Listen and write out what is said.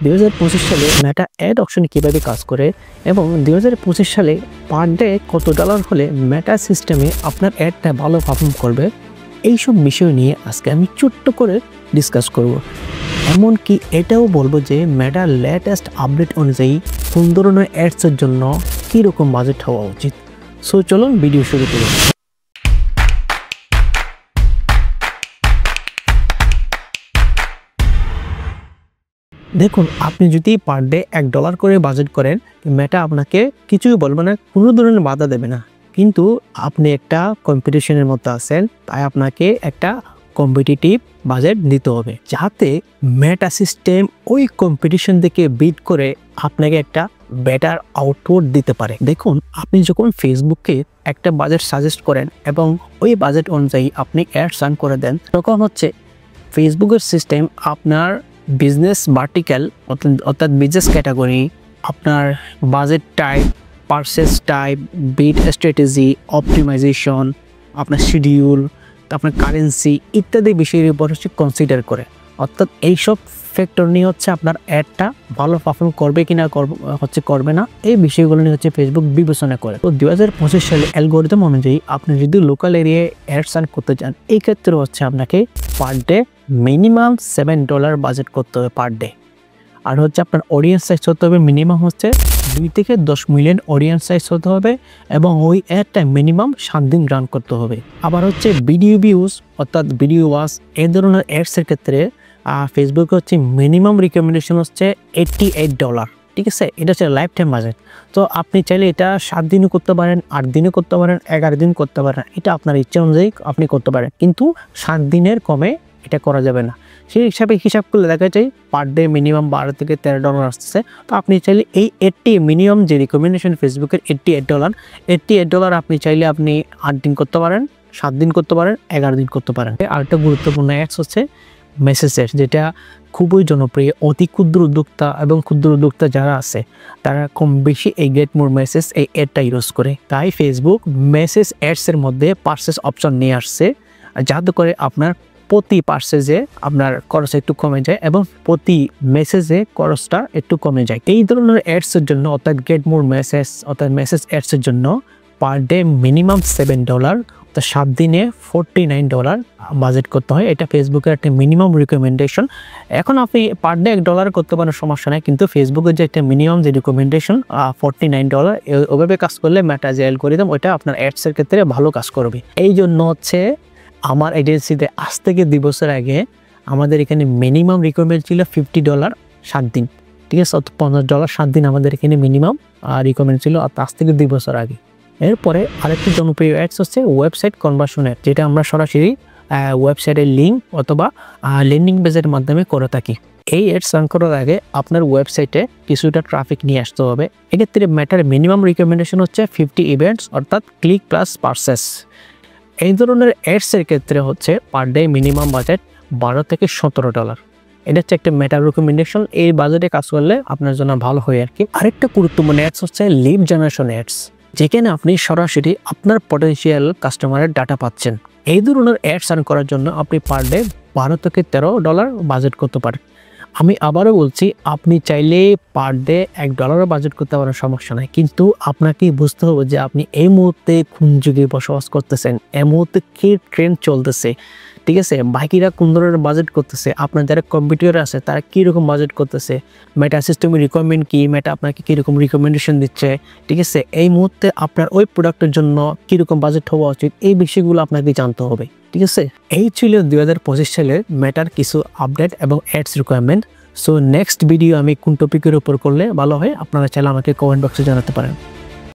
2025 সালে মেটা add option কিভাবে কাজ করে এবং 2025 সালে পার ডে কত ডলার হলে মেটা সিস্টেমে আপনার অ্যাডটা ভালো পারফর্ম করবে, এইসব বিষয় নিয়ে আজকে আমি ছোট্ট করে ডিসকাস করব। এমনকি এটাও বলবো যে মেটার লেটেস্ট আপডেট অনুযায়ী কোন ধরনের অ্যাডসের জন্য কীরকম বাজেট হওয়া উচিত। সো চলুন ভিডিও শুরু করুন। দেখুন, আপনি যদি পার ডে $1 করে বাজেট করেন, মেটা আপনাকে কিছুই বলবে না, কোনো ধরনের বাধা দেবে না। কিন্তু আপনি একটা কম্পিটিশনের মধ্যে আছেন, তাই আপনাকে একটা কম্পিটিটিভ বাজেট দিতে হবে, যাতে মেটা সিস্টেম ওই কম্পিটিশন থেকে বিট করে আপনাকে একটা বেটার আউটপুট দিতে পারে। দেখুন, আপনি যখন ফেসবুকে একটা বাজেট সাজেস্ট করেন এবং ওই বাজেট অনুযায়ী আপনি অ্যাডস রান করে দেন, তখন হচ্ছে ফেসবুকের সিস্টেম আপনার বিজনেস ভার্টিক্যাল অর্থাৎ বিজনেস ক্যাটাগরি, আপনার budget type, purchase type, bid strategy, optimization, আপনার শিডিউল, আপনার কারেন্সি ইত্যাদি বিষয়ের উপর হচ্ছে কনসিডার করে। অর্থাৎ এইসব ফ্যাক্টর নিয়ে হচ্ছে আপনার অ্যাডটা ভালো পারফর্ম করবে কিনা করবে না, এই বিষয়গুলো নিয়ে হচ্ছে ফেসবুক বিবেচনা করে। তো 2025 সালে অ্যালগোরিদম অনুযায়ী আপনি যদি লোকাল এরিয়ায় অ্যাডস রান করতে চান, এই ক্ষেত্রে হচ্ছে আপনাকে পার ডে মিনিমাম $7 বাজেট করতে হবে পার ডে। আর হচ্ছে আপনার অডিয়েন্স সাইজ হতে হবে মিনিমাম হচ্ছে 2 থেকে 10 মিলিয়ন অডিয়েন্স সাইজ হতে হবে এবং ওই অ্যাডটা মিনিমাম 7 দিন রান করতে হবে। আবার হচ্ছে ভিডিও ভিউজ অর্থাৎ ভিডিও ওয়াচ, এই ধরনের অ্যাডসের ক্ষেত্রে ফেসবুকে হচ্ছে মিনিমাম রিকমেন্ডেশন হচ্ছে $88, ঠিক আছে? এটা হচ্ছে লাইফ টাইম বাজেট। তো আপনি চাইলে এটা 7 দিনও করতে পারেন, 8 দিনও করতে পারেন, 11 দিন করতে পারেন, এটা আপনার ইচ্ছা অনুযায়ী আপনি করতে পারেন, কিন্তু 7 দিনের কমে এটা করা যাবে না। সেই হিসাব করলে দেখা যায় পার ডে মিনিমাম $12 থেকে $13 আসতেছে। তো আপনি চাইলে এই 80 মিনিমাম যে রিকমেন্ডেশন ফেসবুকের $88 আপনি চাইলে আপনি 8 দিন করতে পারেন, 7 দিন করতে পারেন, 11 দিন করতে পারেন। আরেকটা গুরুত্বপূর্ণ অ্যাডস হচ্ছে মেসেজ অ্যাডস, যেটা খুবই জনপ্রিয়। অতি ক্ষুদ্র উদ্যোক্তা এবং ক্ষুদ্র উদ্যোক্তা যারা আছে তারা কম বেশি এই গেট মোর মেসেজ এই অ্যাডটা ইউজ করে। তাই ফেসবুক মেসেজ অ্যাডসের মধ্যে পারচেস অপশন নিয়ে আসছে, যাতে করে আপনার প্রতি পারচেজে আপনার খরচ একটু কমে যায় এবং প্রতি মেসেজে খরচটা একটু কমে যায়। এই ধরনের অ্যাডসের জন্য অর্থাৎ গেট মোর মেসেজ অর্থাৎ মেসেজ অ্যাডসের জন্য পার ডে মিনিমাম $7, অর্থাৎ 7 দিনে $49 বাজেট করতে হয়। এটা ফেসবুকের একটা মিনিমাম রিকমেন্ডেশন। এখন আপনি পার ডে $1 করতে পারেন, সমস্যা নেই, কিন্তু ফেসবুকের যে একটা মিনিমাম যে রিকমেন্ডেশন $49, ওভাবে কাজ করলে মেটা যে অ্যালগরিদম ওইটা আপনার অ্যাডসের ক্ষেত্রে ভালো কাজ করবে। এই জন্য হচ্ছে আমার এজেন্সিতে আজ থেকে 2 বছর আগে আমাদের এখানে মিনিমাম রিকমেন্ড ছিল $50 7 দিন, ঠিক আছে? $50 7 দিন আমাদের এখানে মিনিমাম রিকমেন্ড ছিল আজ থেকে 2 বছর আগে। এরপরে আরেকটি জনপ্রিয় অ্যাডস হচ্ছে ওয়েবসাইট কনভার্সন অ্যাড, যেটা আমরা সরাসরি ওয়েবসাইটের লিঙ্ক অথবা ল্যান্ডিং পেজের মাধ্যমে করে থাকি। এই অ্যাডস রান করার আগে আপনার ওয়েবসাইটে কিছুটা ট্রাফিক নিয়ে আসতে হবে। এক্ষেত্রে মেটার মিনিমাম রিকমেন্ডেশন হচ্ছে 50 ইভেন্টস অর্থাৎ ক্লিক প্লাস পারচেস। এই ধরনের অ্যাডসের ক্ষেত্রে হচ্ছে পার ডে মিনিমাম বাজেট $12 থেকে $17। এটা হচ্ছে একটা মেটার রিকমেন্ডেশন। এই বাজেটে কাজ করলে আপনার জন্য ভালো হয় আর কি। আরেকটা গুরুত্বপূর্ণ অ্যাডস হচ্ছে লিড জেনারেশন অ্যাডস, যেখানে আপনি সরাসরি আপনার পটেনশিয়াল কাস্টমারের ডাটা পাচ্ছেন। এই ধরনের অ্যাডস রান করার জন্য আপনি পার ডে $12 থেকে $13 বাজেট করতে পারেন। আমি আবারও বলছি, আপনি চাইলে পার ডে $1 বাজেট করতে পারেন, সমস্যা নাই, কিন্তু আপনাকে বুঝতে হবে যে আপনি এই মুহূর্তে কোন যুগে বসবাস করতেছেন, এই মুহূর্তে কী ট্রেন্ড চলতেছে, ঠিক আছে? বাকিরা কোন ধরনের বাজেট করতেছে, আপনার যারা কম্পিউটার আছে তারা কীরকম বাজেট করতেছে, মেটা সিস্টেমের রিকমেন্ড কি, মেটা আপনাকে কীরকম রিকমেন্ডেশন দিচ্ছে, ঠিক আছে? এই মুহূর্তে আপনার ওই প্রোডাক্টের জন্য কীরকম বাজেট হওয়া উচিত, এই বিষয়গুলো আপনাকে জানতে হবে, ঠিক আছে? এই ছিল 2025 সালের মেটার কিছু আপডেট এবং ads requirement. So next video আমি কোন টপিকের উপর করলে ভালো হয় আপনারা চাইলে আমাকে কমেন্ট বক্সে জানাতে পারেন।